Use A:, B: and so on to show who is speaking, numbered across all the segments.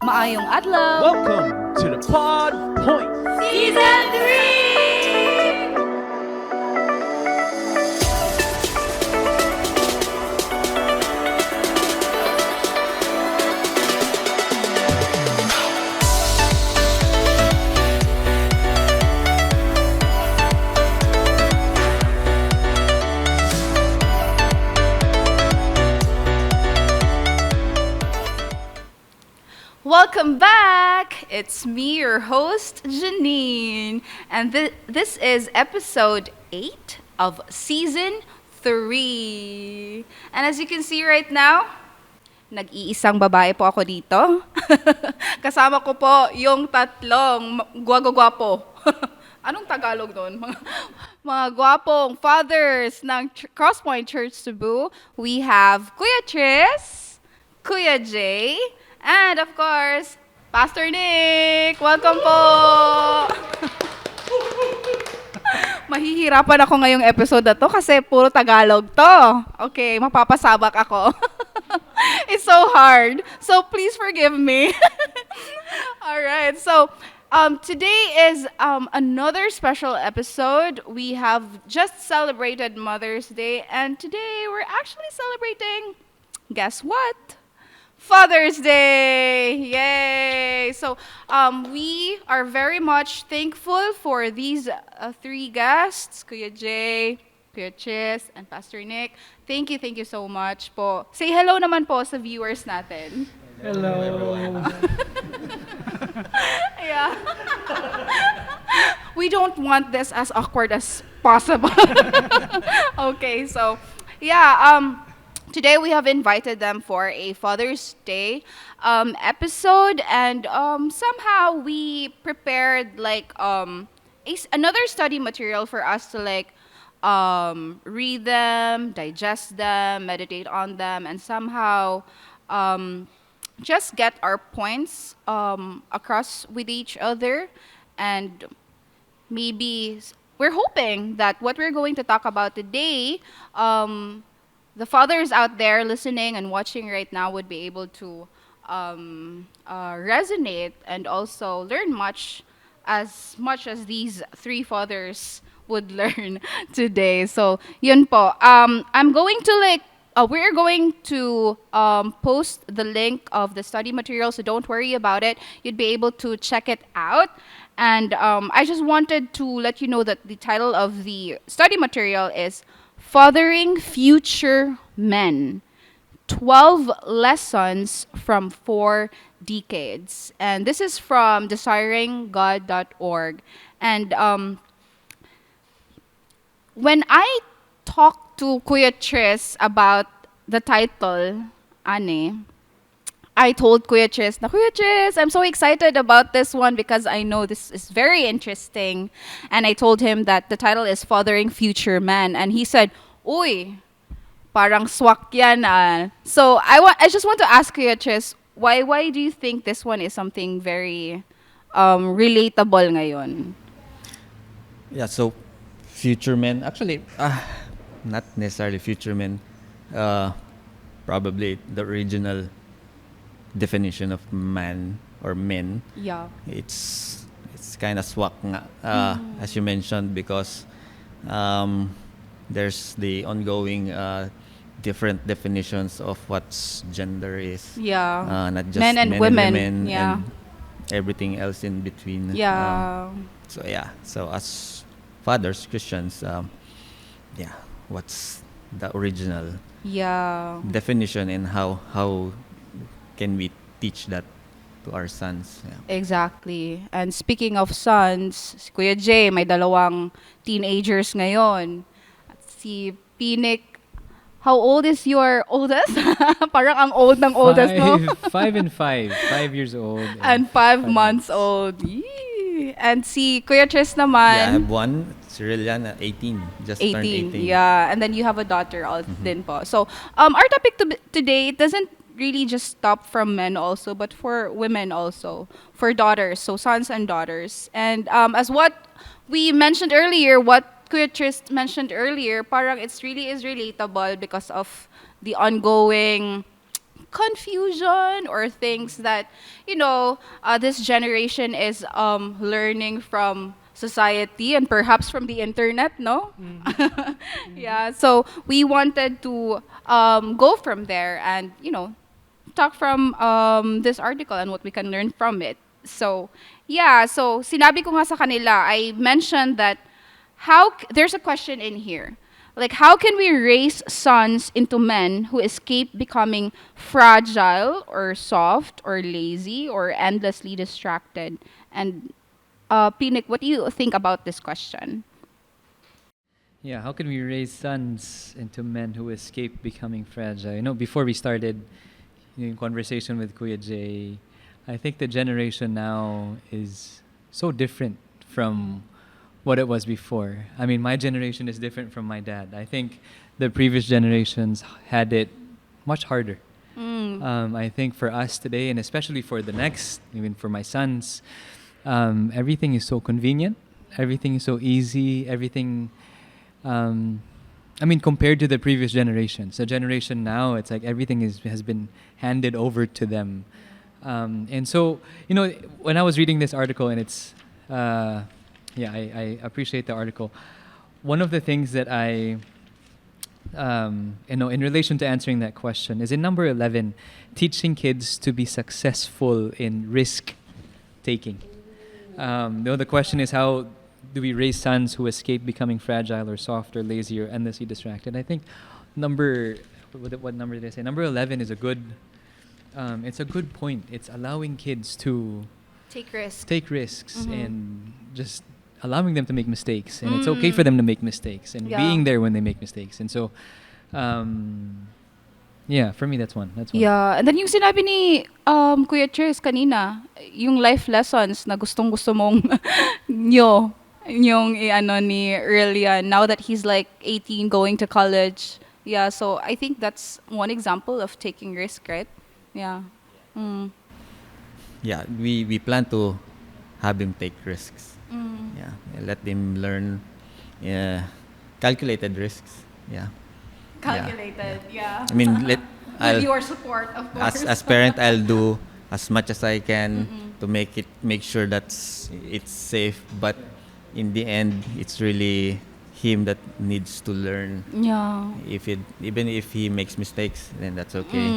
A: Maayong adlaw!
B: Welcome to the Pointe.
A: Season 3! Welcome back! It's me, your host, Janine. And this is episode 8 of season 3. And as you can see right now, nag-iisang babae po ako dito. Kasama ko po yung tatlong gwagwapo. Anong Tagalog doon? Mga gwapong fathers ng Crosspoint Church Cebu. We have Kuya Tris, Kuya Jay, and of course, Pastor Nick. Welcome po! Mahihirapan ako ngayong episode na to kasi puro Tagalog to. Okay, mapapasabak ako. It's so hard. So please forgive me. All right. So today is another special episode. We have just celebrated Mother's Day, and today we're actually celebrating, guess what? Father's Day! Yay! So we are very much thankful for these three guests, Kuya Jay, Kuya Chis, and Pastor Nick. Thank you so much po. Say hello naman po sa viewers natin.
B: Hello,
A: Yeah. We don't want this as awkward as possible. Okay, so yeah, today we have invited them for a Father's Day episode, and somehow we prepared like another study material for us to like read them, digest them, meditate on them, and somehow just get our points across with each other. And maybe we're hoping that what we're going to talk about today, the fathers out there listening and watching right now would be able to resonate and also learn much as these three fathers would learn today. So, yun po. I'm going to like, we're going to post the link of the study material, so don't worry about it. You'd be able to check it out. And I just wanted to let you know that the title of the study material is Fathering Future Men, 12 Lessons from 4 Decades. And this is from desiringgod.org. And when I talked to Kuya Tris about the title, I told Kuya Tris, Kuya Tris, I'm so excited about this one because I know this is very interesting. And I told him that the title is Fathering Future Men. And he said, Uy, parang swak yan ah. So I just want to ask Kuya Tris, why do you think this one is something very relatable ngayon?
C: Yeah, so future men, actually, not necessarily future men. Probably the original definition of man or men.
A: Yeah.
C: It's kind of swak nga, as you mentioned, because there's the ongoing different definitions of what gender is.
A: Yeah.
C: Not just
A: Men and women. Yeah.
C: and everything else in between.
A: Yeah.
C: So as fathers, Christians, what's the original
A: Yeah.
C: definition and how can we teach that to our sons? Yeah.
A: Exactly. And speaking of sons, si Kuya Jay may dalawang teenagers ngayon. At si Pinik, how old is your oldest? Parang ang old ng oldest, no?
B: 5 years old.
A: And 5 months old. Yee. And si Kuya Tris
C: Yeah, I
A: naman,
C: have one, Cyrillian, 18, just turned
A: 18.
C: 18.
A: Yeah. And then you have a daughter din po. So, our topic today, it doesn't really just stop from men also, but for women also, for daughters, so sons and daughters. And as what we mentioned earlier, what Kuya Tris mentioned earlier, parang it's really is relatable because of the ongoing confusion or things that, this generation is learning from society and perhaps from the internet, no? Yeah, so we wanted to go from there and, talk from this article and what we can learn from it. So, yeah, so sinabi ko nga sa kanila, I mentioned that there's a question in here. Like, how can we raise sons into men who escape becoming fragile or soft or lazy or endlessly distracted? And, Pinik, what do you think about this question?
B: Yeah, how can we raise sons into men who escape becoming fragile? Before we started in conversation with Kuya Jay, I think the generation now is so different from what it was before. I mean, my generation is different from my dad. I think the previous generations had it much harder. I think for us today, and especially for the next, even for my sons, everything is so convenient. Everything is so easy. Everything, compared to the previous generations, the generation now, it's like everything has been handed over to them. And so, when I was reading this article, and I appreciate the article. One of the things that in relation to answering that question is in number 11, teaching kids to be successful in risk taking. The question is, how do we raise sons who escape becoming fragile or soft or lazy or endlessly distracted? I think what number did I say? Number 11 is it's a good point. It's allowing kids to take risks and just allowing them to make mistakes, and it's okay for them to make mistakes and
A: Yeah.
B: being there when they make mistakes. And so for me, that's one.
A: Yeah, and then yung sinabi ni Kuya Tris kanina, yung life lessons na gustong-gusto mong yung ano ni Rillian, now that he's like 18 going to college. Yeah, so I think that's one example of taking risk, right? Yeah. Mm.
C: Yeah, we plan to have him take risks. Yeah, let him learn calculated risks. Yeah.
A: Calculated, yeah.
C: I mean,
A: With
C: I'll
A: your support, of course.
C: as parent, I'll do as much as I can to make sure that it's safe. But in the end, it's really him that needs to learn.
A: Yeah.
C: Even if he makes mistakes, then that's okay.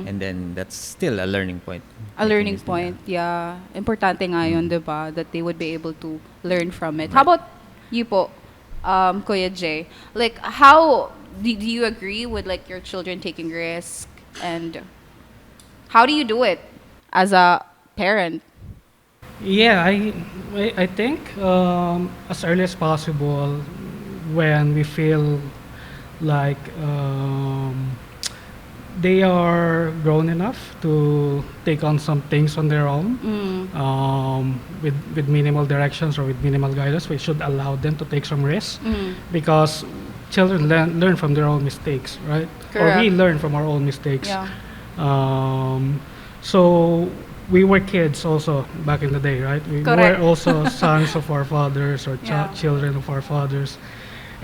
C: And then that's still a learning point.
A: A
C: Making
A: learning
C: mistakes.
A: point, yeah. Importante nga yun, di ba? That they would be able to learn from it. How about you po, Kuya Jay? Like, how do you agree with like your children taking risk, and how do you do it as a parent?
D: Yeah, I think as early as possible, when we feel like they are grown enough to take on some things on their own, with minimal directions or with minimal guidance, we should allow them to take some risks, because children learn from their own mistakes, right? Or we
A: Correct.
D: learn from our own mistakes.
A: Yeah.
D: So we were kids also back in the day, right? We
A: Correct.
D: were also sons of our fathers or
A: Yeah.
D: children of our fathers.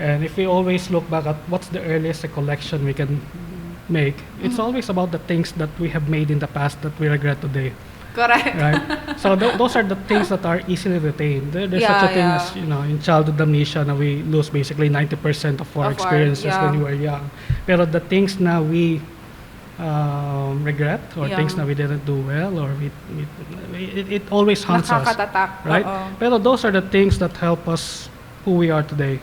D: And if we always look back at what's the earliest recollection we can make, it's always about the things that we have made in the past that we regret today,
A: Correct.
D: right? So those are the things that are easily retained. There's
A: Yeah,
D: such a thing
A: yeah.
D: as, in childhood amnesia, na we lose basically 90% of our experiences when we
A: yeah.
D: were young. Pero the things na we regret, or
A: Yeah.
D: things that we didn't do well, or it always haunts us,
A: Nakakatatak.
D: right?
A: Oo.
D: Pero those are the things that help us who we are today,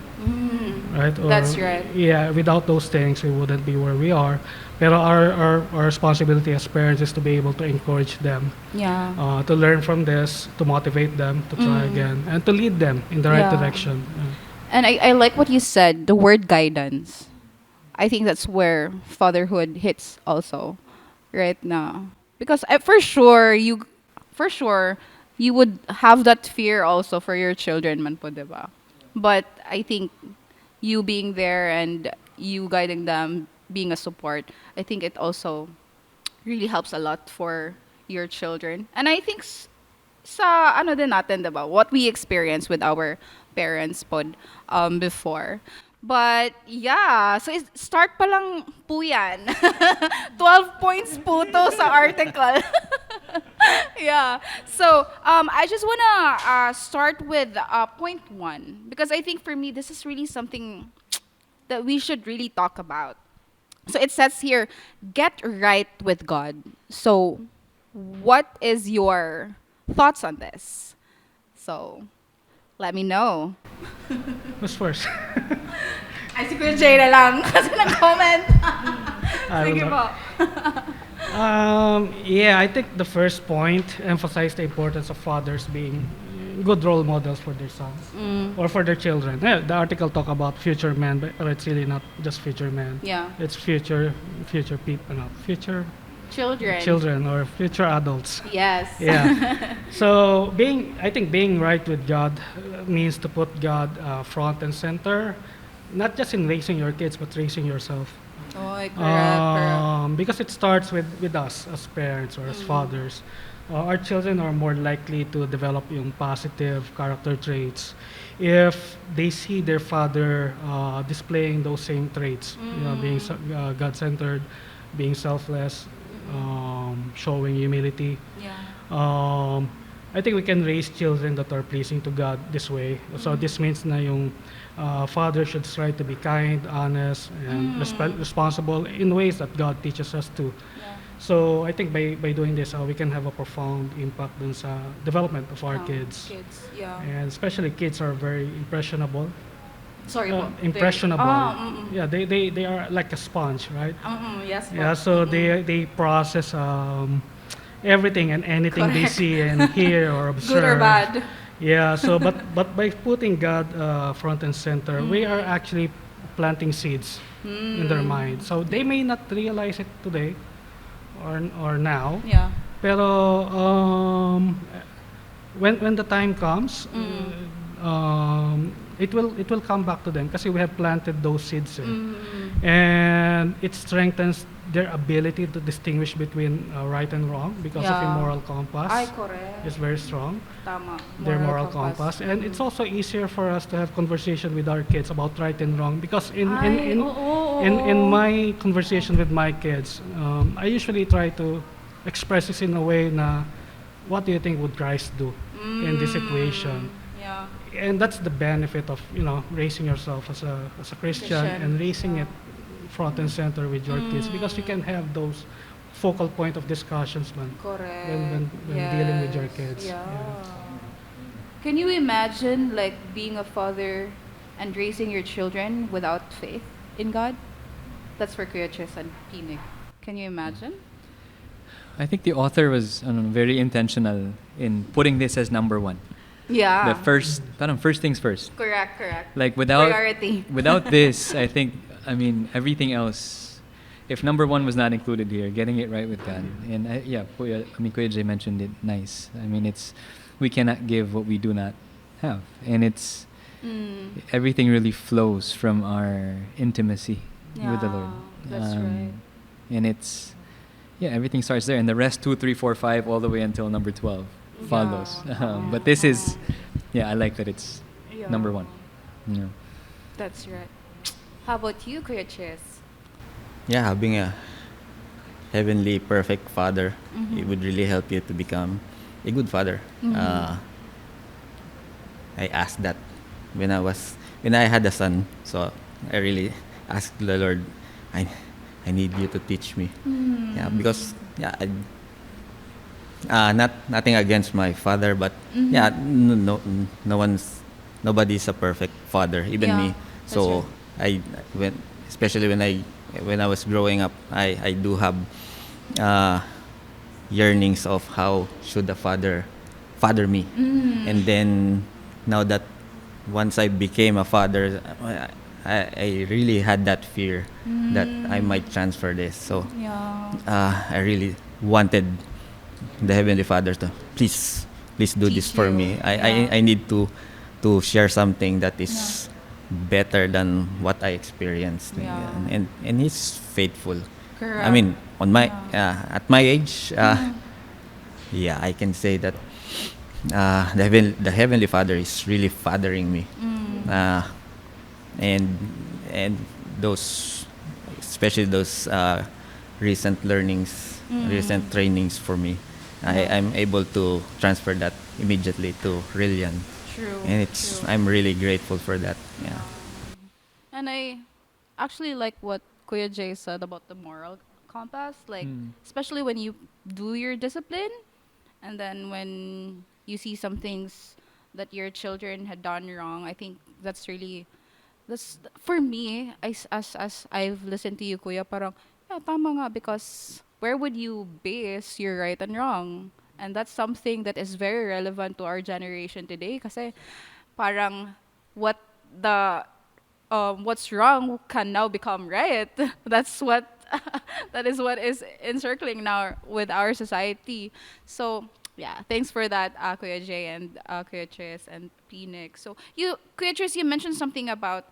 D: right? Or,
A: That's right.
D: Yeah, without those things, we wouldn't be where we are. Pero our responsibility as parents is to be able to encourage them,
A: Yeah.
D: to learn from this, to motivate them to try again, and to lead them in the right
A: Yeah.
D: direction.
A: And I like what you said, the word guidance. I think that's where fatherhood hits also right now. Because for sure, you would have that fear also for your children, man po, diba? But I think you being there and you guiding them, being a support, I think it also really helps a lot for your children. And I think sa ano din natin, diba? What we experienced with our parents pod before. But yeah, so start pa lang po yan. 12 points po to sa article. Yeah. So I just wanna start with point one because I think for me this is really something that we should really talk about. So it says here, get right with God. So what is your thoughts on this? So let me know.
D: Who's first?
A: Ay, si Kuya Jay na lang kasi nag-comment.
D: I don't
A: Sige
D: know.
A: po.
D: Yeah, I think the first point emphasized the importance of fathers being good role models for their sons or for their children. Yeah, the article talk about future men, but it's really not just future men.
A: Yeah.
D: It's future people, no, future
A: Children.
D: children or future adults.
A: Yes.
D: Yeah. So I think being right with God means to put God front and center, not just in raising your kids, but raising yourself.
A: Oh, correct.
D: Because it starts with us as parents or as fathers. Our children are more likely to develop yung positive character traits if they see their father displaying those same traits, being God-centered, being selfless, showing humility.
A: Yeah.
D: I think we can raise children that are pleasing to God this way. So this means na yung father should strive to be kind, honest, and responsible in ways that God teaches us to.
A: Yeah.
D: So I think by doing this, we can have a profound impact dun sa development of our kids.
A: Kids, yeah.
D: And especially kids are very impressionable.
A: Sorry po.
D: Impressionable.
A: They,
D: Yeah, they are like a sponge, right?
A: yes po.
D: Yeah, so they process everything and anything they
A: Correct.
D: see and hear or observe.
A: Good or bad.
D: Yeah, so but by putting God front and center, we are actually planting seeds in their mind. So they may not realize it today or now,
A: Yeah.
D: pero when the time comes, it will come back to them kasi we have planted those seeds, and it strengthens their ability to distinguish between right and wrong because of
A: Yeah.
D: a moral compass.
A: Ay, correct.
D: Is very strong.
A: Tama.
D: Their moral compass, and it's also easier for us to have conversation with our kids about right and wrong because in my conversation with my kids, I usually try to express this in a way na what do you think would Christ do in this situation,
A: Yeah.
D: and that's the benefit of raising yourself as a Christian and raising it front and center with your kids because you can have those focal point of discussions man
A: Correct.
D: when dealing with your kids.
A: Yeah. Can you imagine like being a father and raising your children without faith in God? That's for Kuya Tristan Pinig. Can you imagine?
B: I think the author was very intentional in putting this as number one.
A: Yeah.
B: The first things first.
A: Correct.
B: Like without
A: Priority.
B: without this, everything else. If number one was not included here, getting it right with God, and Kuya Jay mentioned it. Nice. We cannot give what we do not have, and it's everything really flows from our intimacy with the Lord.
A: That's right.
B: And it's everything starts there, and the rest 2, 3, 4, 5, all the way until number 12 follows. But this is, I like that it's number one. Yeah.
A: That's right. How about you, Kuya Tris?
C: Yeah, having a heavenly perfect father, it would really help you to become a good father. I asked that when I had a son, so I really asked the Lord, I need you to teach me. Yeah, because nothing against my father, but nobody's a perfect father, even
A: Yeah,
C: me.
A: that's
C: So especially when I was growing up, I do have yearnings of how should a father me, and then now that once I became a father, I really had that fear that I might transfer this. So I really wanted the Heavenly Father to please do
A: Teach
C: this for
A: you.
C: me. I need to share something that is better than what I experienced.
A: Yeah.
C: And He's faithful.
A: Correct.
C: I mean, on my at my age, I can say that the Heavenly Father is really fathering me. And and those, especially those recent learnings, recent trainings for me, I'm able to transfer that immediately to Rillian,
A: True.
C: and
A: True.
C: I'm really grateful for that. Yeah.
A: And I actually like what Kuya Jay said about the moral compass, like
B: Mm.
A: especially when you do your discipline, and then when you see some things that your children had done wrong. I think that's really that's for me. As I've listened to you, Kuya, parang yeah, tama nga, because where would you base your right and wrong? And that's something that is very relevant to our generation today, kasi parang what the what's wrong can now become right. That's what that is what is encircling now with our society. So yeah, thanks for that, Kuya Jay and Kuya Tris and Phoenix. So you, Kuya Tris, you mentioned something about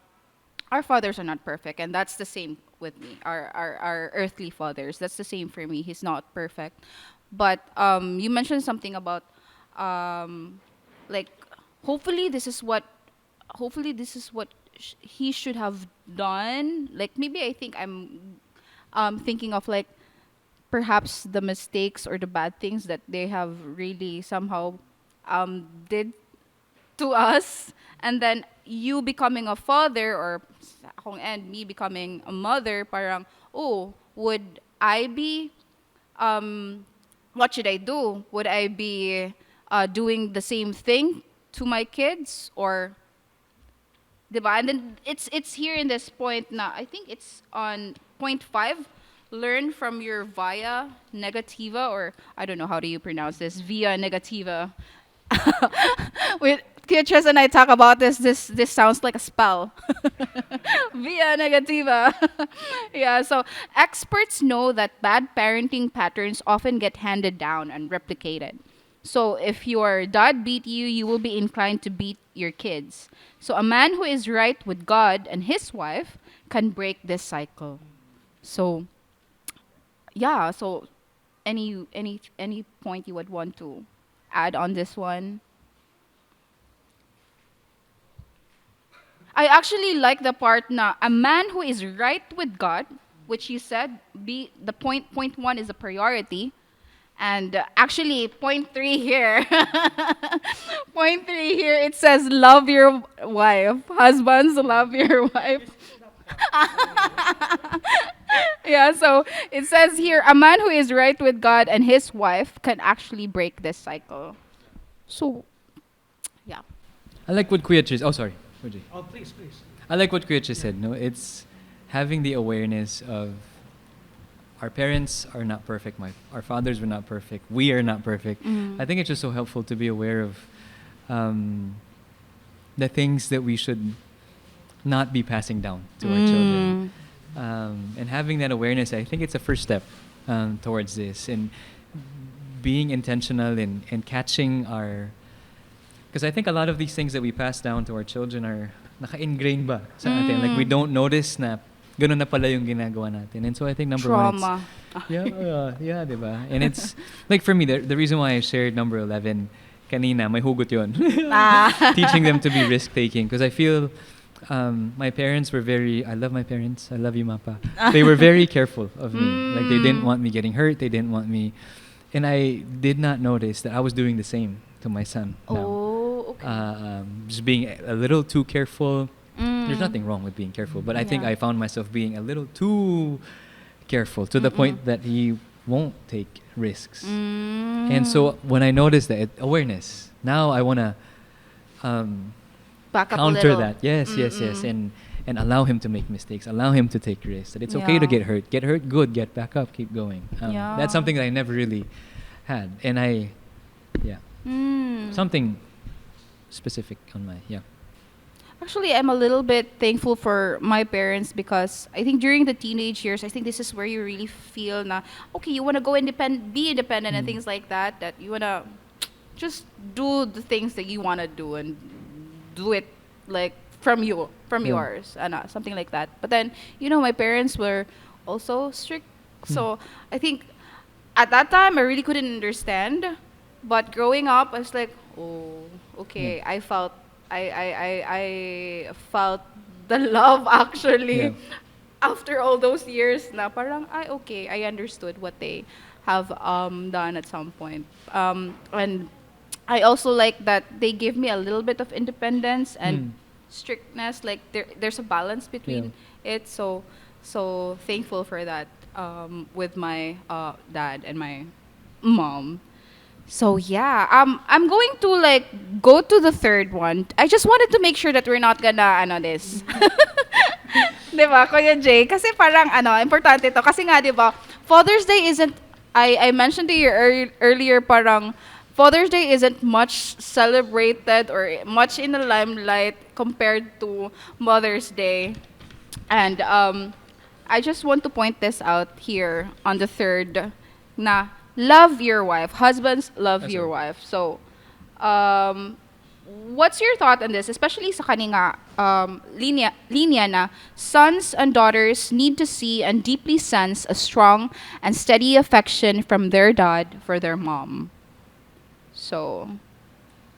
A: our fathers are not perfect, and that's the same with me. Our earthly fathers, that's the same for me. He's not perfect, but you mentioned something about um, like hopefully this is what hopefully this is what he should have done. Like maybe I think I'm thinking of like perhaps the mistakes or the bad things that they have really somehow did to us, and then you becoming a father, or sa akong end me becoming a mother, parang oh, would I be what should I do? Would I be doing the same thing to my kids, or diba? And then it's here in this point na I think it's on point 5. Learn from your via negativa, or I don't know how do you pronounce this, via negativa. With Beatrice and I talk about this sounds like a spell. Via negativa. Yeah, so experts know that bad parenting patterns often get handed down and replicated. So if your dad beat you, you will be inclined to beat your kids. So a man who is right with God and his wife can break this cycle. So yeah, so any point you would want to add on this one? I actually like the part na a man who is right with God, which you said be the point 1 is a priority, and actually point 3 here, point 3 here it says love your wife. Husbands, love your wife. Yeah, so it says here a man who is right with God and his wife can actually break this cycle. So yeah.
B: I like what Kuya Chris. Oh, sorry. Kuya.
D: Oh, please, please.
B: I like what Kuya Chris said. No, it's having the awareness of our parents are not perfect. Our fathers were not perfect. We are not perfect. I think it's just so helpful to be aware of um, the things that we should not be passing down to our children. And having that awareness, I think it's a first step towards this. And being intentional and catching our... Because I think a lot of these things that we pass down to our children are naka-ingrain ba sa atin. Like we don't notice na ganun na pala yung ginagawa natin. And so I think number one,
A: Trauma.
B: yeah, diba? And it's, like for me, the reason why I shared number 11 kanina, may hugot yun. Teaching them to be risk-taking. Because I feel my parents were very, I love my parents, I love you, Mapa. They were very careful of me. Like they didn't want me getting hurt, they didn't want me, and I did not notice that I was doing the same to my son now.
A: Oh, okay.
B: Just being a little too careful. There's nothing wrong with being careful, but I think
A: Yeah.
B: I found myself being a little too careful to the point that he won't take risks. And so when I noticed that, awareness, now I want to
A: Back up a
B: counter
A: little.
B: that. Yes, yes, and allow him to make mistakes, allow him to take risks. That it's okay to
A: Yeah.
B: get hurt, good, get back up, keep going.
A: Yeah.
B: That's something that I never really had, and something specific on my
A: Actually, I'm a little bit thankful for my parents, because I think during the teenage years, I think this is where you really feel na, okay, you want to go be independent and things like that, that you want to just do the things that you want to do and do it like from yours, and something like that. But then, my parents were also strict. So I think at that time, I really couldn't understand. But growing up, I was like, oh, okay, I felt the love
B: Yeah.
A: actually after all those years na parang I okay, I understood what they have done at some point. And I also like that they give me a little bit of independence and
B: Mm.
A: strictness. Like there's a balance
B: Yeah.
A: between it. So thankful for that with my dad and my mom. So yeah, I'm going to like go to the third one. I just wanted to make sure that we're not gonna ano this. 'Di ba, Kuya Jay? Kasi parang ano, importante to kasi nga 'di ba, Father's Day isn't I mentioned to you earlier parang Father's Day isn't much celebrated or much in the limelight compared to Mother's Day. And I just want to point this out here on the third na love your wife. Husbands, love
B: That's
A: your
B: right.
A: wife. So, um, what's your thought on this? Especially sa kaninga linya na sons and daughters need to see and deeply sense a strong and steady affection from their dad for their mom. So,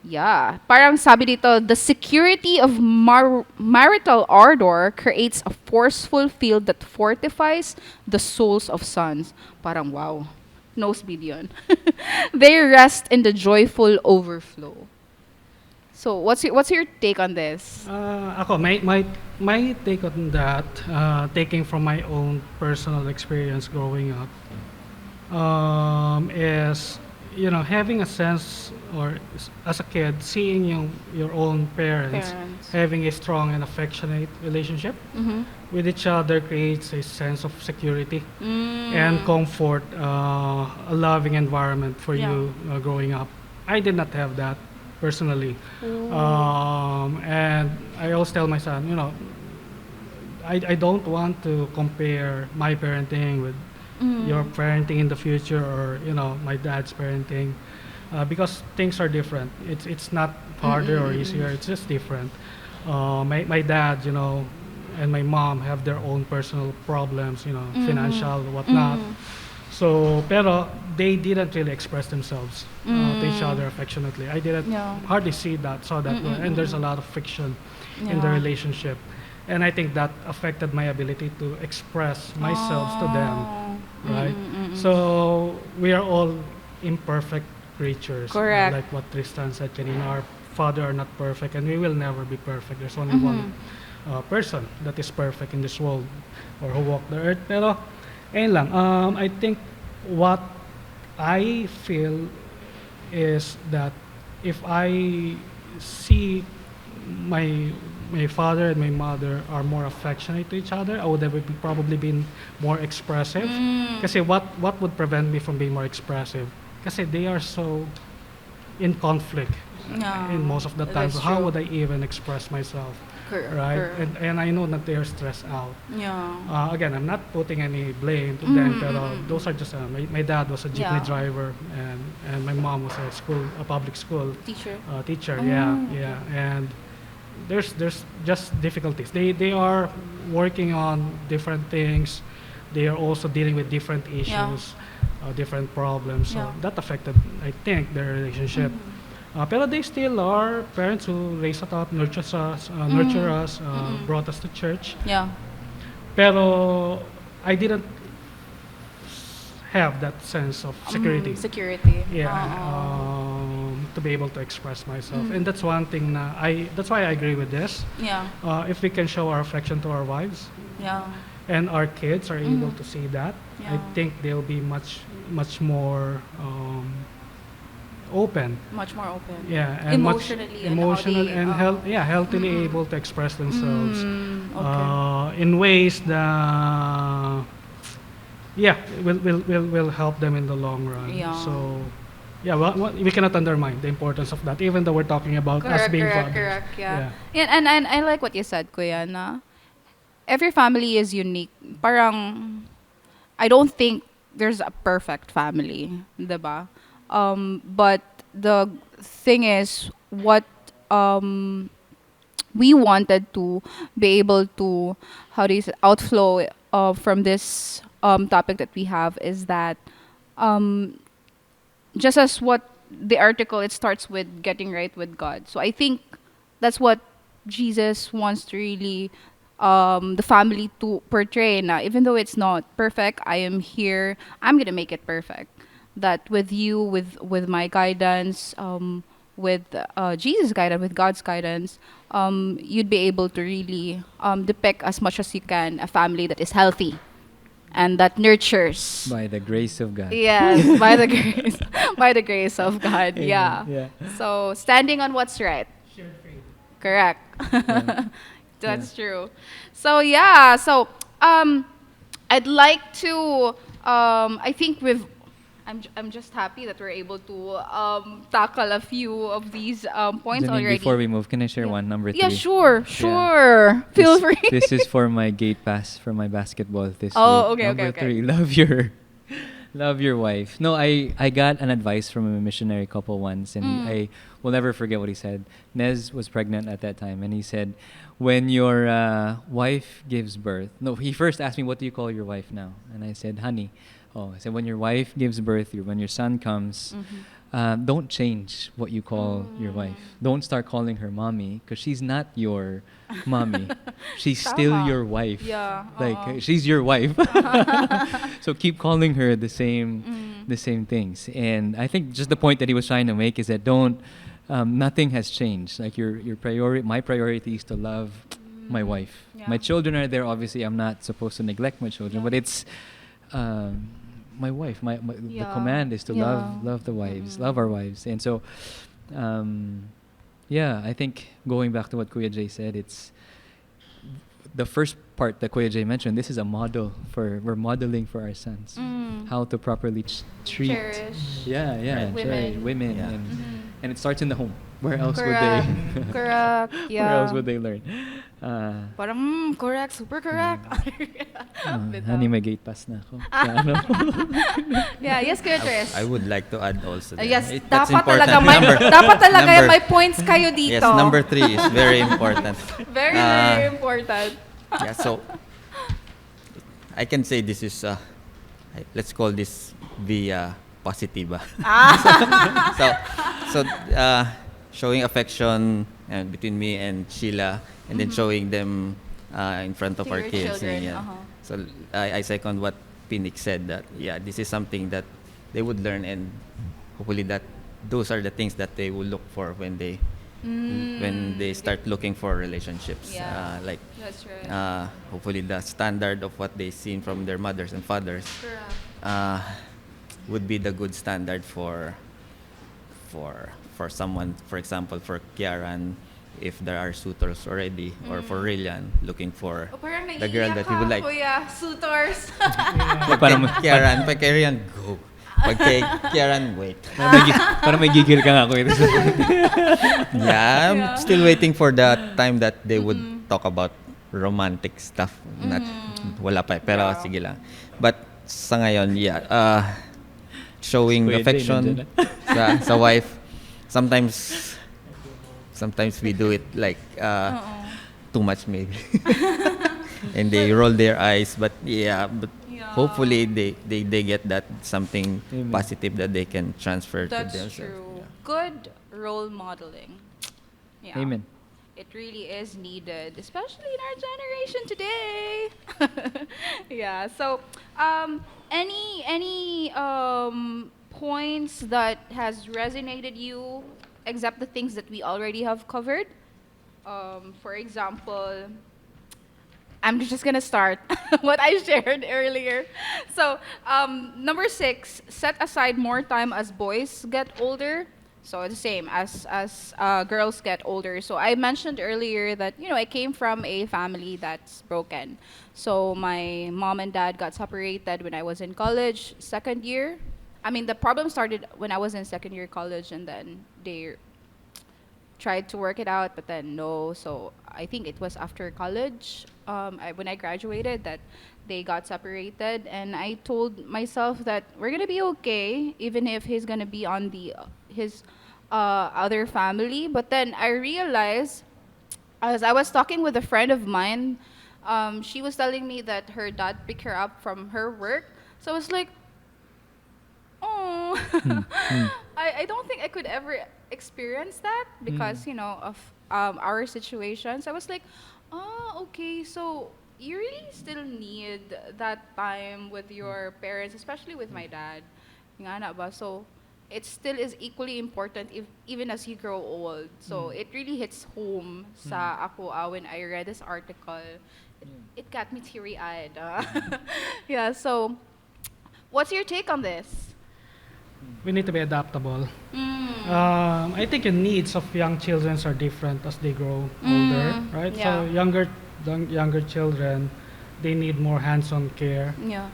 A: yeah. Parang sabi dito, the security of marital ardor creates a forceful field that fortifies the souls of sons. Parang wow. Nosebleed yun. They rest in the joyful overflow. So, what's your take on this?
D: Ako, my take on that, taking from my own personal experience growing up, is having a sense or as a kid seeing your own parents
A: Parents.
D: having a strong and affectionate relationship
A: Mm-hmm.
D: with each other creates a sense of security
A: Mm.
D: and comfort, a loving environment for
A: Yeah.
D: you growing up. I did not have that personally.
A: Ooh.
D: And I always tell my son, I don't want to compare my parenting with
A: Mm.
D: your parenting in the future or my dad's parenting, because things are different. It's not harder or easier. It's just different. My dad, and my mom have their own personal problems, financial whatnot.
A: Mm.
D: So, pero they didn't really express themselves to each other affectionately. I didn't
A: Yeah.
D: hardly saw that, and there's a lot of friction in the
A: Yeah.
D: relationship, and I think that affected my ability to express myself to them,
A: Oh.
D: right? So we are all imperfect creatures,
A: Correct.
D: like what Tristan said. Kanina, our father are not perfect, and we will never be perfect. There's only one person that is perfect in this world, or who walked the earth. Pero ayun lang. I think what I feel is that if I see my my father and my mother are more affectionate to each other, I would have probably been more expressive. Kasi what would prevent me from being more expressive? Kasi they are so in conflict
A: Yeah.
D: in most of the time.
A: That's
D: So how
A: true.
D: would I even express myself?
A: Correct,
D: Right?
A: correct.
D: And I know that they are stressed out.
A: Yeah.
D: Again, I'm not putting any blame to them, pero those are just my dad was a jeepney
A: Yeah.
D: driver, and my mom was a public school
A: Teacher.
D: teacher. Yeah,
A: okay.
D: yeah, and there's just difficulties. They are working on different things. They are also dealing with different issues, different problems. So
A: Yeah.
D: that affected, I think, their relationship. Pero they still are parents who raise us up, nurture us, brought us to church.
A: Yeah.
D: Pero I didn't have that sense of security.
A: Security.
D: Yeah, to be able to express myself, and that's one thing. That's why I agree with this.
A: Yeah.
D: If we can show our affection to our wives,
A: Yeah.
D: and our kids are able to see that, I
A: Yeah.
D: think they'll be much more open.
A: Much more open.
D: Yeah, and
A: Emotionally and how
D: emotional
A: they,
D: and healthily able to express themselves
A: Okay.
D: in ways that will help them in the long run.
A: Yeah.
D: So yeah, we cannot undermine the importance of that, even though we're talking about us
A: Correct,
D: being
A: correct,
D: fathers.
A: correct. Yeah. And I like what you said, Kuya, na every family is unique. Parang I don't think there's a perfect family, 'di ba? But the thing is, what we wanted to be able to, how do you say, outflow from this topic that we have is that um, just as what the article, it starts with getting right with God. So I think that's what Jesus wants to really the family to portray na even though it's not perfect, I am here. I'm gonna make it perfect. That with you, with my guidance, with Jesus' guidance, with God's guidance, you'd be able to really depict as much as you can a family that is healthy and that nurtures.
B: By the grace of God.
A: Yes, by the grace, by the grace of God. Yeah.
B: Amen. Yeah.
A: So standing on what's right.
D: Shared faith.
A: Correct.
B: Yeah.
A: That's true. So yeah, so I'd like to I think I'm just happy that we're able to tackle a few of these points
B: Janine,
A: already.
B: before we move, can I share
A: Yeah.
B: one, number 3?
A: Yeah, sure. Feel
B: This,
A: free.
B: this is for my gate pass for my basketball this
A: Oh,
B: week.
A: okay, okay,
B: Number
A: okay.
B: 3, love your wife. No, I got an advice from a missionary couple once, and I will never forget what he said. Nez was pregnant at that time, and he said, when your wife gives birth, no, he first asked me, what do you call your wife now? And I said, honey. Oh, I said, when your wife gives birth, when your son comes, don't change what you call your wife. Don't start calling her mommy, because she's not your mommy. She's still
A: Tama.
B: your wife.
A: Yeah,
B: Like
A: oo.
B: she's your wife. So keep calling her the same things. And I think just the point that he was trying to make is that don't nothing has changed. Like your priority, my priority is to love my wife.
A: Yeah.
B: My children are there. Obviously, I'm not supposed to neglect my children, but it's my wife. The
A: Yeah.
B: command is to
A: Yeah.
B: love the wives, love our wives. And so, yeah, I think going back to what Kuya Jay said, it's the first part that Kuya Jay mentioned. This is a model we're modeling for our sons how to properly treat.
A: Cherish.
B: Yeah,
A: Women.
B: cherish women,
C: Yeah.
B: and it starts in the home. Where else
A: Correct.
B: would they?
A: Correct. Yeah.
B: Where else would they learn?
A: Parang correct, super correct. Bitaw.
B: Honey, may gate pass na ako. Sa ano?
A: Yeah, yes, Kuya Tris.
C: I would like to add also. there.
A: Yes,
C: That's
A: dapat
C: important.
A: talaga may dapat talaga
C: number-
A: may points kayo dito.
C: Yes, number 3 is very important.
A: Very very important.
C: Yeah, so I can say this is let's call this via positiva. so showing affection between me and Sheila, and then showing them in front of
A: To
C: our
A: your
C: kids.
A: children,
C: Yeah.
A: uh-huh.
C: So I second what Phoenix said, that this is something that they would learn, and hopefully that those are the things that they will look for when they start looking for relationships.
A: Yeah.
C: Like
A: That's right.
C: hopefully the standard of what they've seen from their mothers and fathers
A: Correct.
C: would be the good standard for someone, for example, for Kiaran, if there are suitors already, or for Rillian looking for
A: Oh, parang
C: the girl that he would like.
A: Kuya, suitors.
B: Parang
C: Kiaran, pag kay Rian, go. Pag kay Kiaran, wait.
B: parang may gigil ka nga ako.
C: Yeah, I'm
A: Yeah.
C: still waiting for the time that they would talk about romantic stuff. Not, wala pa. Pero
A: Yeah.
C: sige lang. But sa ngayon, showing
B: Kuya Jay,
C: affection
B: nandiyan
C: sa wife. Sometimes we do it like too much maybe. And they roll their eyes, but
A: Yeah.
C: hopefully they get that something
B: Amen.
C: positive that they can transfer to
A: That's
C: themselves.
A: true. Good role modeling. Yeah.
B: Amen.
A: It really is needed, especially in our generation today. Yeah. So, any points that has resonated you, except the things that we already have covered? For example, I'm just gonna start what I shared earlier. So, number 6, set aside more time as boys get older. So the same as girls get older. So I mentioned earlier that I came from a family that's broken. So my mom and dad got separated when I was in college, second year. I mean, the problem started when I was in second year college, and then they tried to work it out, but then no. So I think it was after college, when I graduated, that they got separated, and I told myself that we're gonna be okay, even if he's gonna be on his other family. But then I realized, as I was talking with a friend of mine, she was telling me that her dad picked her up from her work. So I was like, oh, I don't think I could ever experience that because of our situations. I was like, Oh, okay. So you really still need that time with your parents, especially with my dad. Nga na ba? So it still is equally important if even as you grow old. So
B: Mm.
A: it really hits home
B: Mm.
A: sa ako when I read this article. It,
B: Yeah.
A: it got me teary-eyed.
B: Mm.
A: Yeah, so what's your take on this?
D: We need to be adaptable.
A: Mm.
D: I think the needs of young children are different as they grow older,
A: Mm.
D: right? So
A: Yeah.
D: younger children, they need more hands-on care.
A: Yeah.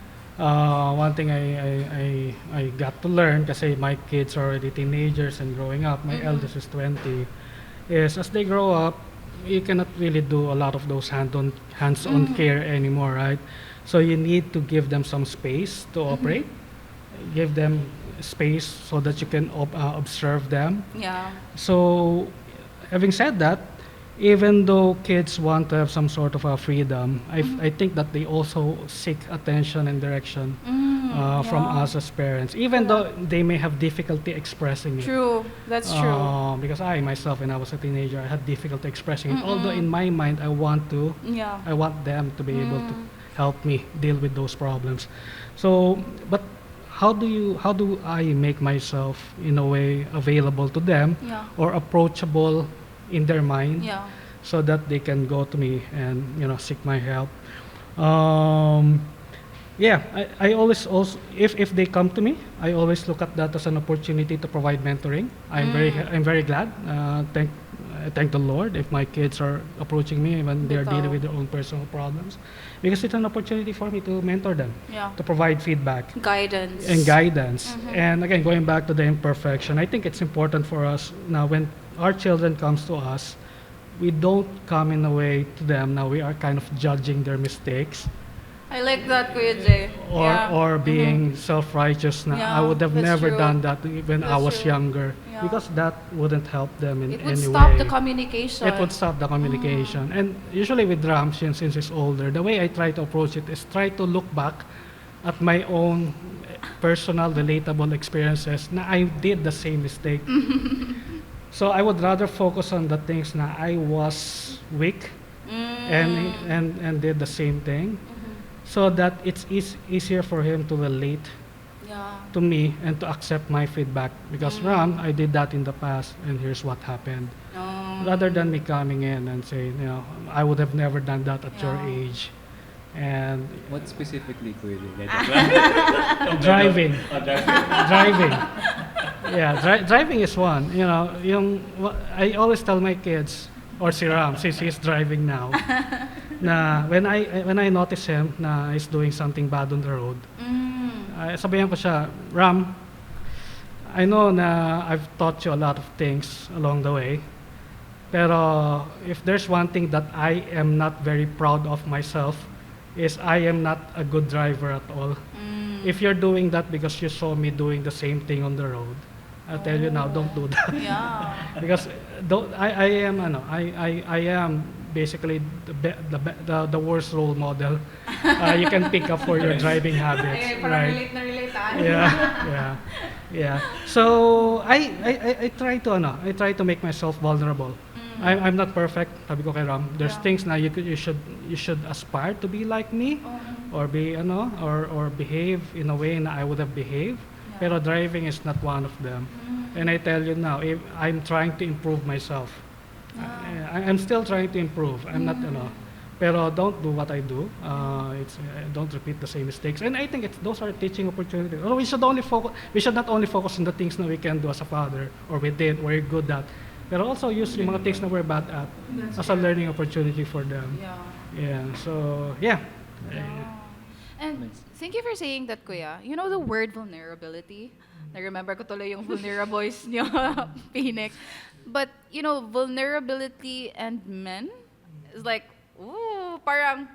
D: One thing I got to learn kasi my kids are already teenagers and growing up. My
A: Mhm.
D: eldest is 20. Is as they grow up, you cannot really do a lot of those hands-on
A: Mhm.
D: care anymore, right? So you need to give them some space to
A: Mhm.
D: operate. Give them space so that you can observe them.
A: Yeah.
D: So, having said that, even though kids want to have some sort of a freedom,
A: Mhm.
D: I think that they also seek attention and direction from
A: Yeah.
D: us as parents, even
A: Correct.
D: though they may have difficulty expressing it.
A: True. That's true.
D: Because I myself, when I was a teenager, I had difficulty expressing it. Although in
A: Mm-mm.
D: my mind,
A: Yeah.
D: I want them to be able to
A: Mm.
D: help me deal with those problems. So, but how do I make myself in a way available to them
A: Yeah.
D: or approachable in their mind
A: Yeah.
D: so that they can go to me and seek my help? Um, yeah, I always also if they come to me, I always look at that as an opportunity to provide mentoring.
A: Mm.
D: I'm very glad. I thank the Lord if my kids are approaching me when they are dealing
A: Bitaw.
D: with their own personal problems, because it's an opportunity for me to mentor them,
A: Yeah.
D: to provide feedback
A: Guidance.
D: and guidance.
A: Mhm.
D: And again, going back to the imperfection, I think it's important for us now when our children comes to us, we don't come in a way to them. Now we are kind of judging their mistakes
A: I like that, Kuya Jay. Yeah.
D: or being
A: Mhm.
D: self-righteous na I
A: Yeah,
D: would have
A: that's
D: never
A: true.
D: done that when I
A: That's
D: was
A: true.
D: younger,
A: Yeah.
D: because that wouldn't help them in
A: It would
D: any
A: stop the
D: way.
A: communication.
D: It would stop the communication. And usually with Ramshin, since he's older, the way I try to approach it is try to look back at my own personal, relatable experiences na I did the same mistake. So I would rather focus on the things na I was weak and
A: Mm.
D: and did the same thing,
A: Mhm.
D: so that it's easier for him to relate
A: Yeah.
D: to me and to accept my feedback, because Ram, I did that in the past and here's what happened, rather than me coming in and saying, I would have never done that at your
A: Yeah.
D: age. And
B: What specifically, Kuya Jay?
D: driving,
B: Oh, driving.
D: driving, yeah, driving is one. I always tell my kids, or si Ram, since he's driving now, na when I notice him na he's doing something bad on the road,
A: Mm.
D: sabihan ko siya, Ram, I know na I've taught you a lot of things along the way, pero if there's one thing that I am not very proud of myself, is I am not a good driver at all.
A: Mm.
D: If you're doing that because you saw me doing the same thing on the road, I'll tell you now, don't do that.
A: Yeah.
D: Because I am basically the worst role model you can pick up for your driving habits,
A: Ay, parang
D: right?
A: relate na relate ah.
D: Yeah, yeah, yeah. So I try to I try to make myself vulnerable. I'm not perfect, sabi ko kay Ram. There's
A: Yeah.
D: things na you should aspire to be like me, or be or behave in a way na I would have behaved.
A: Yeah.
D: Pero driving is not one of them. And I tell you now, if I'm trying to improve myself. I'm still trying to improve. I'm not pero don't do what I do. Don't repeat the same mistakes. And I think those are teaching opportunities. We should only focus. We should not only focus on the things that we can do as a father, or we did, we're good at, but also use yung mga things na we're bad at as a learning opportunity for them.
A: Yeah.
D: Yeah. So yeah.
A: And
B: Nice.
A: thank you for saying that, Kuya. You know the word vulnerability? Na-remember ko tuloy yung vulneraboys niyo, Phoenix. But, vulnerability and men is like, ooh, parang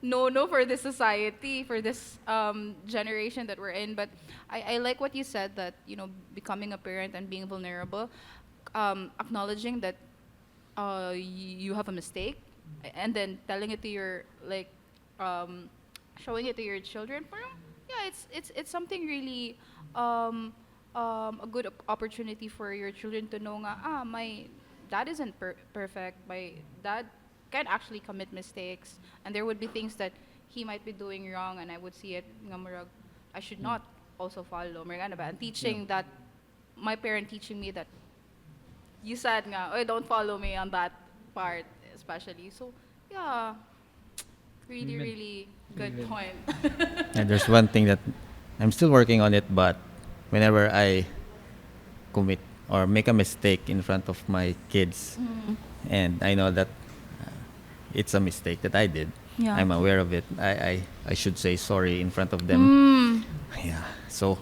A: no for this society, for this generation that we're in. But I like what you said, that, becoming a parent and being vulnerable, acknowledging that you have a mistake, and then telling it to your, like, showing it to your children. Parang, yeah, it's something really a good opportunity for your children to know nga, my dad isn't perfect. My dad can actually commit mistakes, and there would be things that he might be doing wrong, and I would see it nga murag, I should not also follow. Murag ano ba? And teaching that, my parent teaching me that you said nga, oh, don't follow me on that part, especially. So, yeah, really,
B: Even-
A: really good
B: even-
A: point.
C: And there's one thing that I'm still working on it, but whenever I commit or make a mistake in front of my kids, and I know that it's a mistake that I did,
A: Yeah.
C: I'm aware of it. I should say sorry in front of them. Yeah. So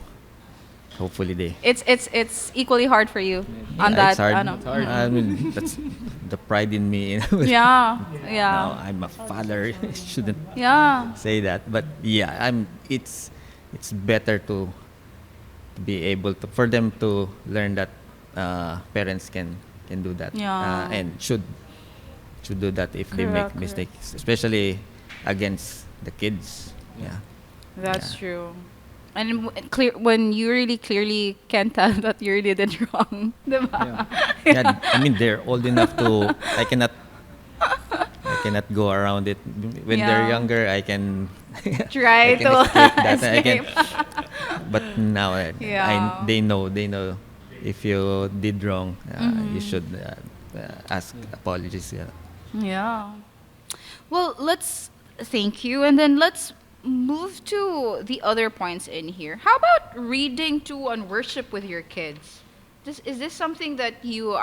C: hopefully they.
A: It's equally hard for you on
C: Yeah,
A: that.
C: it's hard.
A: Ano.
B: It's hard.
C: I mean, that's the pride in me. You know?
A: Yeah,
C: Now
A: yeah,
C: I'm a father. Shouldn't
A: yeah.
C: say that, but yeah, it's better to be able to, for them to learn that parents can do that,
A: Yeah.
C: and should do that if they make
A: Correct, correct.
C: mistakes, especially against the kids. Yeah.
A: That's
C: Yeah.
A: true. And clear when you really clearly can tell that you really did wrong, diba?
C: Yeah, I mean they're old enough to. I cannot go around it. When they're
A: Yeah.
C: younger, I can.
A: Try
C: I can
A: to
C: escape that. I can.
A: escape.
C: But now,
A: Yeah.
C: they know. If you did wrong, you should ask apologies. Yeah.
A: Yeah. Well, let's thank you, and then let's move to the other points in here. How about reading to and worship with your kids? Is this something that you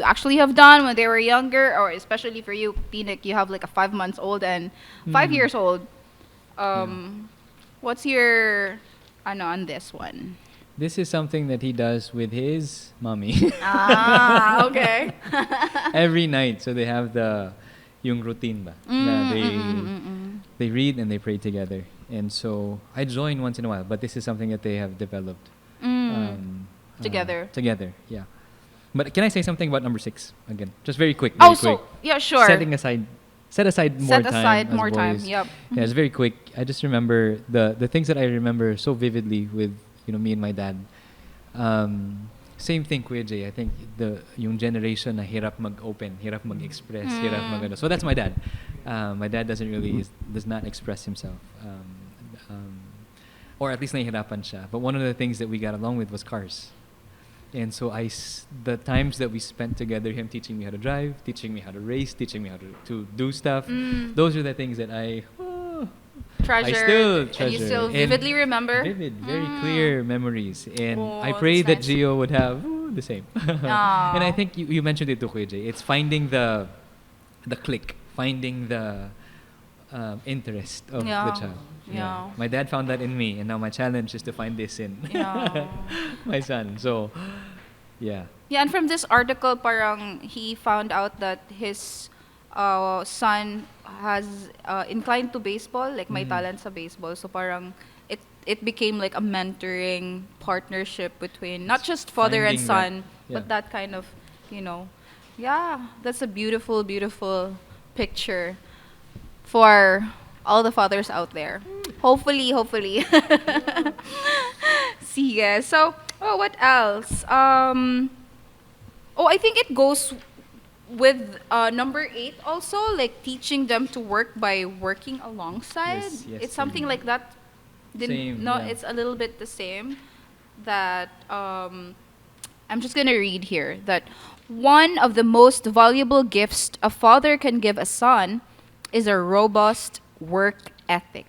A: actually have done when they were younger, or especially for you, Pinik, you have like a 5 months old and 5 years old. What's your on this one?
B: This is something that he does with his mommy
A: Ah, okay.
B: every night. So they have yung routine ba? Na they read and they pray together. And so I join once in a while, but this is something that they have developed
A: Together.
B: Together, yeah. But can I say something about number 6 again? Just very quick. Very quick.
A: Yeah, sure.
B: Set aside more
A: Set
B: time.
A: aside
B: as
A: more time.
B: boys.
A: Yep.
B: Yeah, it's very quick. I just remember the things that I remember so vividly with me and my dad. Same thing, Kuya Jay. I think yung generation na hirap mag-open, hirap mag-express, hirap mag-ano. So that's my dad. My dad does not express himself. Or at least nahihirapan siya. But one of the things that we got along with was cars. And so the times that we spent together, him teaching me how to drive, teaching me how to race, teaching me how to do stuff, those are the things that I
A: Treasure.
B: still
A: And you
B: treasure.
A: still
B: And
A: vividly remember?
B: Vivid, very clear memories. And
A: Oh,
B: I pray that
A: that's nice.
B: Gio would have the same.
A: Aw.
B: And I think you mentioned it to Kuya Jay. It's finding the click, finding the interest of the
A: Yeah.
B: child.
A: Yeah.
B: My dad found that in me, and now my challenge is to find this in
A: Yeah.
B: my son. So, yeah.
A: Yeah, and from this article, parang he found out that his son has inclined to baseball, like may talent sa baseball. So parang it became like a mentoring partnership between not just father and
B: Finding
A: son,
B: that,
A: but
B: yeah.
A: that kind of, yeah, that's a beautiful, beautiful picture for all the fathers out there. Hopefully. Sige. So, what else? I think it goes with number 8 also, like teaching them to work by working alongside.
B: Yes,
A: It's something like that.
B: Same,
A: No,
B: yeah.
A: it's a little bit the same. That I'm just gonna read here that one of the most valuable gifts a father can give a son is a robust work ethic.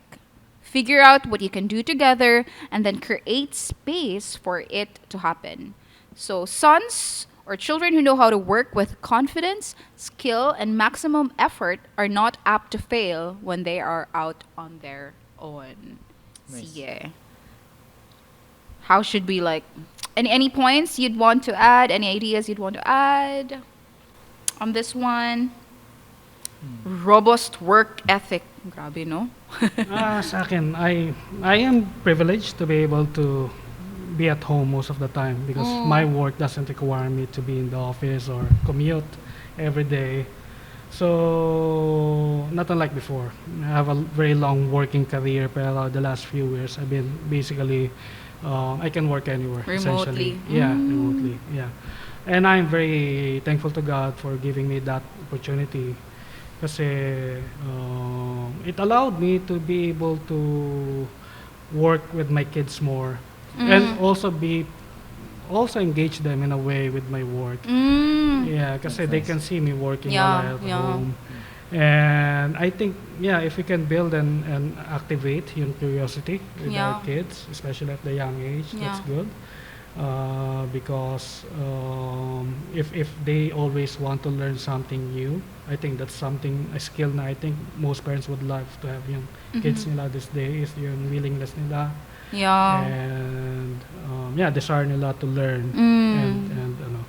A: Figure out what you can do together and then create space for it to happen. So, sons or children who know how to work with confidence, skill, and maximum effort are not apt to fail when they are out on their own.
B: Nice.
A: Sige. How should we any points you'd want to add? Any ideas you'd want to add on this one? Robust work ethic. Grabe, no?
D: Sa akin, I am privileged to be able to be at home most of the time because my work doesn't require me to be in the office or commute every day. So, not unlike before. I have a very long working career, pero the last few years I've been basically, I can work anywhere. Essentially.
A: Remotely.
D: Yeah, remotely. Yeah. And I'm very thankful to God for giving me that opportunity Kasi it allowed me to be able to work with my kids more and also engage them in a way with my work.
A: Mm.
D: Yeah, kasi
B: That's
D: they
B: nice.
D: can see me working while
A: Yeah,
D: I at
A: yeah.
D: home. And I think, yeah, if we can build and activate yung curiosity with
A: Yeah.
D: our kids, especially at the young age, that's
A: Yeah.
D: good. Because if they always want to learn something new, I think that's something, a skill na I think most parents would love to have yung kids
A: Mhm.
D: nila these days, yung willingness nila,
A: Yeah.
D: and yeah, desire nila to learn.
A: Mm.
D: And ano,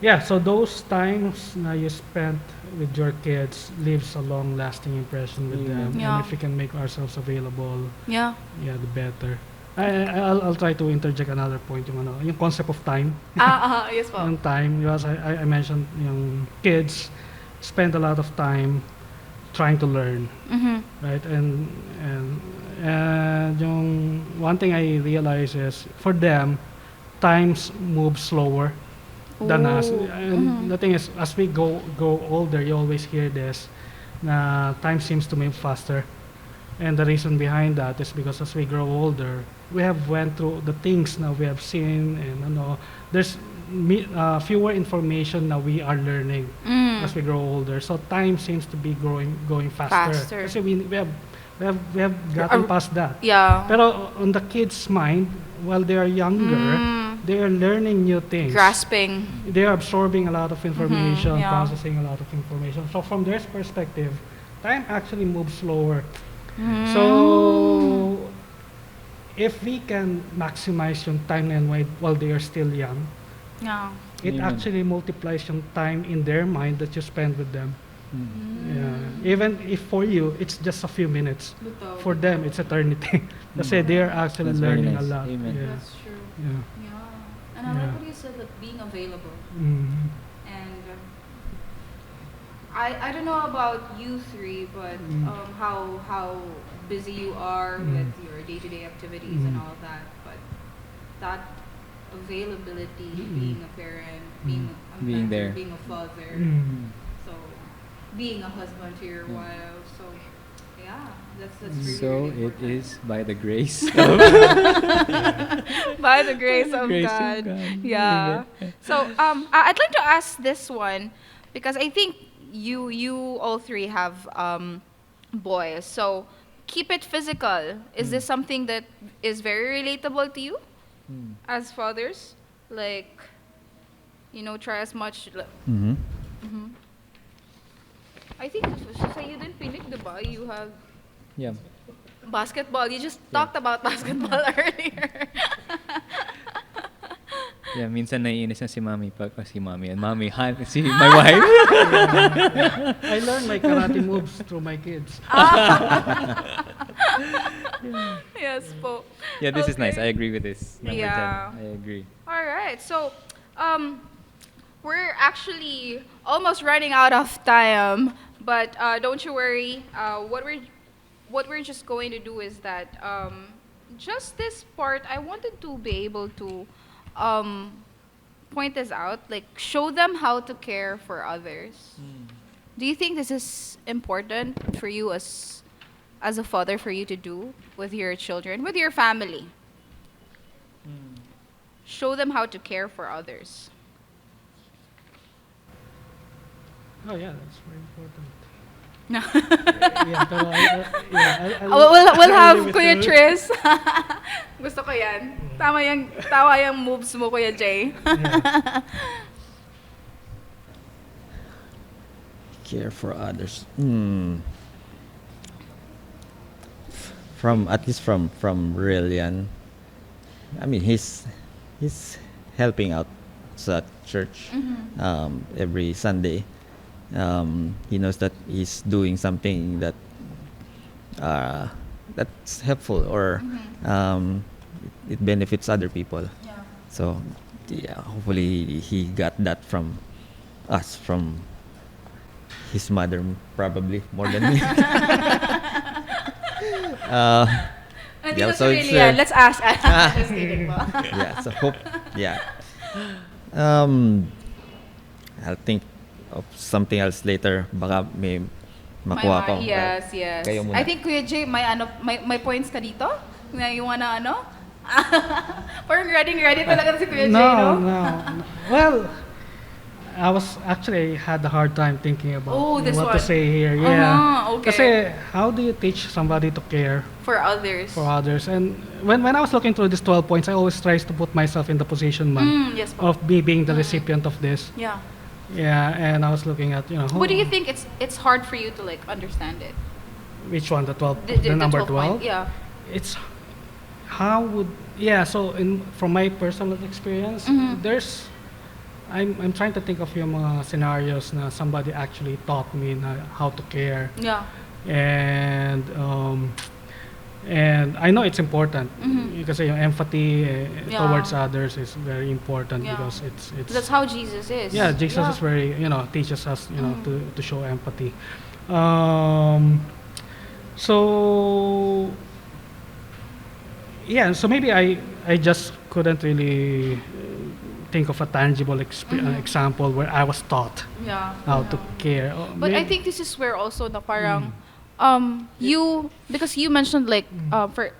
D: yeah, so those times na you spent with your kids leaves a long lasting impression with them.
A: Yeah.
D: And if we can make ourselves available,
A: Yeah.
D: yeah, the better. I'll try to interject another point, yung concept of time.
A: Yes po.
D: Yung time, because I mentioned yung kids spend a lot of time trying to learn,
A: Mhm.
D: right? And yung one thing I realize is for them, times move slower than us.
A: Ooh.
D: And the thing is, as we go older, you always hear this, na time seems to move faster. And the reason behind that is because as we grow older, we have went through the things na we have seen, and there's fewer information that we are learning as we grow older. So time seems to be going faster.
A: Faster.
D: Kasi we have gotten past that.
A: Yeah.
D: Pero on the kids' mind, while they are younger, they are learning new things.
A: Grasping.
D: They are absorbing a lot of information,
A: yeah.
D: processing a lot of information. So from their perspective, time actually moves slower. So if we can maximize yung timeline while they are still young,
A: Yeah.
D: it
B: Amen.
D: actually multiplies yung time in their mind that you spend with them. Yeah. Even if for you it's just a few minutes, for them it's eternity. Kasi they are actually
B: That's very
D: learning
B: nice.
D: a lot.
B: Amen.
D: Yeah.
A: That's true.
D: Yeah.
A: Yeah. And I
D: Yeah.
A: like what you said, that being available.
D: Mhm.
A: And I don't know about you three, but how busy you are with your day-to-day activities and all that, but that availability, being a parent, being a
B: Being
A: mentor,
B: there.
A: being a father,
D: Mhm.
A: so being a husband to your wife, so yeah, that's really,
B: So
A: really
B: it
A: important.
B: is by the grace
A: By the grace of
B: grace of
A: God.
B: God.
A: Yeah. So I'd like to ask this one, because I think you all three have boys. So keep it physical. Is this something that is very relatable to you as fathers? Like, try as much.
C: Mm-hmm.
A: I think sa iyo din, Philip, diba? You have
B: Yeah.
A: basketball. You just talked about basketball earlier.
B: Yeah, minsan naiinis na si Mami si Mami and Mami, si my wife.
D: I learned my karate moves through my kids.
A: Yes po.
B: Yeah, this is nice.
A: Okay.
B: I agree with this. Number
A: Yeah.
B: 10. I agree.
A: All right. So, we're actually almost running out of time, but don't you worry. What we're just going to do is that just this part, I wanted to be able to point this out, like show them how to care for others. Do you think this is important for you as a father, for you to do with your children, with your family? Show them how to care for others.
D: Oh yeah, that's very important.
A: No.
D: Yeah, pero
A: We'll have
D: leave it
A: Kuya
D: to-
A: Tris. Gusto ko yan. Tama yung moves mo, Kuya Jay.
C: Care for others. At least from Rillian, I mean he's helping out at church every Sunday. He knows that he's doing something that's helpful, or it benefits other people. So yeah, hopefully he got that from us, from his mother, probably more than me.
A: Andito
C: Yeah,
A: si
C: so it's,
A: Rillian. Let's ask. Just kidding po.
C: Yeah, so hope, yeah. I think of something else later, baka may makuha ko.
A: Yes, yes.
C: Kayo muna.
A: I think Kuya Jay, may points ka dito? Na you wanna ano? Parang ready talaga si Kuya Jay, no?
D: No. Well, I was actually had a hard time thinking about
A: This
D: what
A: one.
D: to say here. Yeah.
A: Okay.
D: Kasi how do you teach somebody to care
A: For others.
D: for others? And when I was looking through these 12 points, I always tries to put myself in the position
A: Yes po.
D: of me being the recipient of this.
A: Yeah.
D: Yeah, and I was looking at,
A: What do you think it's hard for you to like understand it?
D: which one, the 12,
A: The
D: number
A: 12 point,
D: 12?
A: Yeah.
D: It's how would, so from my personal experience, there's I'm trying to think of yung mga scenarios na somebody actually taught me na how to care,
A: Yeah.
D: and I know it's important kasi yung empathy
A: Yeah.
D: towards others is very important,
A: Yeah.
D: because it's
A: That's how Jesus is.
D: Jesus is very, teaches us, to show empathy. So so maybe I just couldn't really think of a tangible example where I was taught
A: Yeah.
D: how to care.
A: But I think this is where also na parang you, because you mentioned like for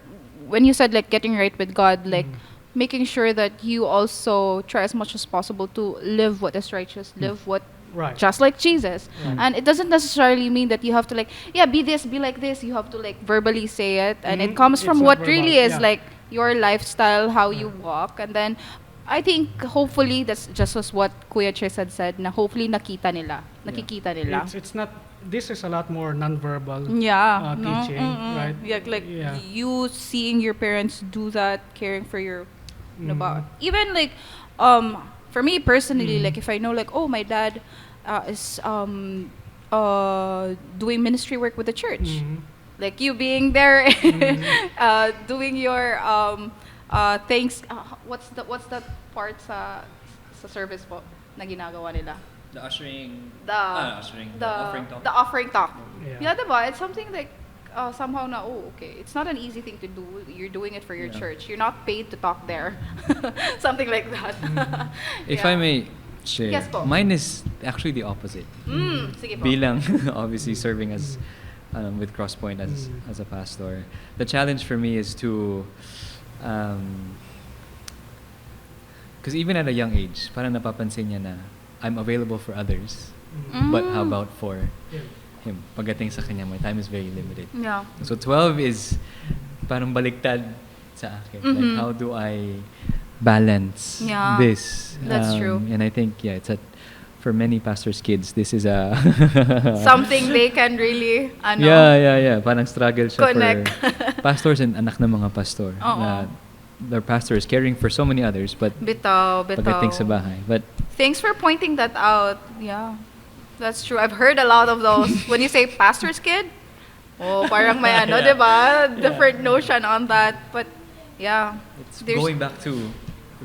A: when you said like getting right with God, like making sure that you also try as much as possible to live what is righteous, live what
D: Right.
A: just like Jesus.
D: Right.
A: And it doesn't necessarily mean that you have to like be this, be like this. You have to like verbally say it, and it comes
D: It's
A: from
D: not
A: what
D: verbal,
A: really is
D: yeah.
A: like your lifestyle, how you walk, and then I think hopefully that's just as what Kuya Tristan said, na hopefully nakita nila, nakikita nila.
D: It's not. This is a lot more nonverbal.
A: Yeah,
D: Teaching, right?
A: Yeah, like
D: Yeah.
A: you seeing your parents do that, caring for your, even like, for me personally, like if I know like, oh, my dad is doing ministry work with the church, like you being there, doing your things. What's the part sa service po na ginagawa nila?
B: The ushering.
A: The
B: Ushering.
A: the
B: offering talk.
A: the offering talk.
D: Yeah.
A: Yeah, diba? It's something like somehow na, okay, it's not an easy thing to do. You're doing it for your
B: Yeah.
A: church. You're not paid to talk there. Something like that.
B: If
A: Yeah.
B: I may share,
A: Yes po.
B: mine is actually the opposite.
A: Sige po.
B: Bilang obviously serving as with Crosspoint as a pastor, the challenge for me is to because even at a young age, parang napapansin niya na I'm available for others, but how about for him? Pagdating sa kanya, my time is very limited.
A: Yeah.
B: So 12 is parang baliktad sa akin. Like, how do I balance
A: Yeah,
B: this?
A: that's true.
B: And I think, it's for many pastors' kids, this is a...
A: Something they can really,
B: Yeah. Parang struggle siya
A: Connect.
B: for pastors and anak ng mga pastor.
A: Oo.
B: Na their pastor is caring for so many others, but
A: Bitaw.
B: pagdating sa bahay. But
A: Thanks for pointing that out. Yeah, that's true. I've heard a lot of those. When you say pastor's kid, parang may diba? Different notion on that. But yeah,
B: it's
A: there's-
B: going back to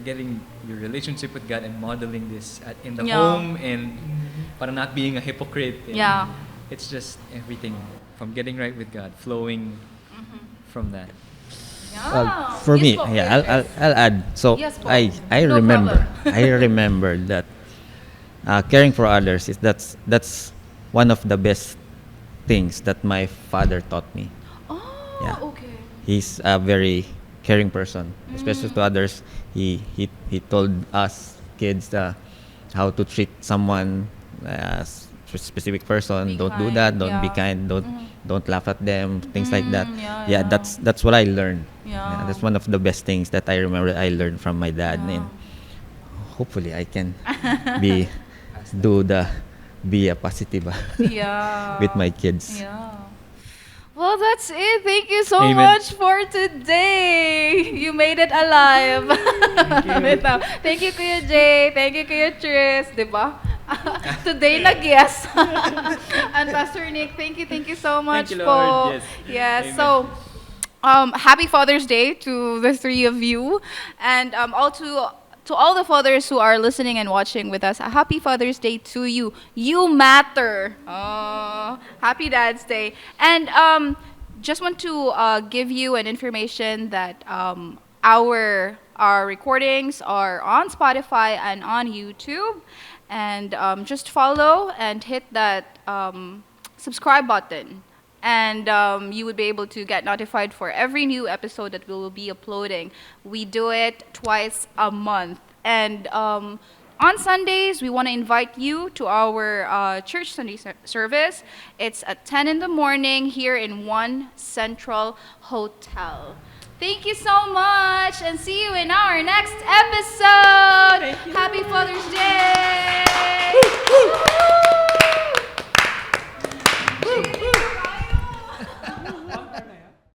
B: getting your relationship with God and modeling this in the
A: Yeah.
B: home, and para not being a hypocrite. And
A: Yeah.
B: It's just everything from getting right with God, flowing from that.
A: yeah.
C: Well, for
A: Yes
C: me,
A: po,
C: yeah,
A: Kuya Chris.
C: I'll add. So
A: Yes po.
C: I
A: No
C: remember
A: problem.
C: I remember that caring for others that's one of the best things that my father taught me.
A: Oh,
C: Yeah.
A: okay.
C: He's a very caring person, especially to others. He told us kids how to treat someone, specific person.
A: Be
C: Don't do
A: kind,
C: that. Don't be
A: yeah.
C: kind. Don't laugh at them. Things like that.
A: Yeah.
C: That's what I learned.
A: Yeah.
C: That's one of the best things that I remember I learned from my dad.
A: Yeah.
C: And hopefully I can be a positive
A: Yeah.
C: with my kids.
A: Yeah. Well, that's it. Thank you so
B: Amen.
A: much for today. You made it alive. Bitaw. Thank you, Kuya Jay. Thank you, Kuya Tris. Diba? Today, nag-yes. And Pastor Nick, thank you so much
B: you,
A: po.
B: Lord. Yes.
A: Yes.
B: Amen.
A: So, happy Father's Day to the three of you, and all to all the fathers who are listening and watching with us. A happy Father's Day to you. You matter. Oh, happy Dad's Day. And just want to give you an information that our recordings are on Spotify and on YouTube. And just follow and hit that subscribe button. And you would be able to get notified for every new episode that we will be uploading. We do it twice a month. And on Sundays, we want to invite you to our church Sunday service. It's at 10 in the morning here in One Central Hotel. Thank you so much, and see you in our next episode. Happy Father's Day!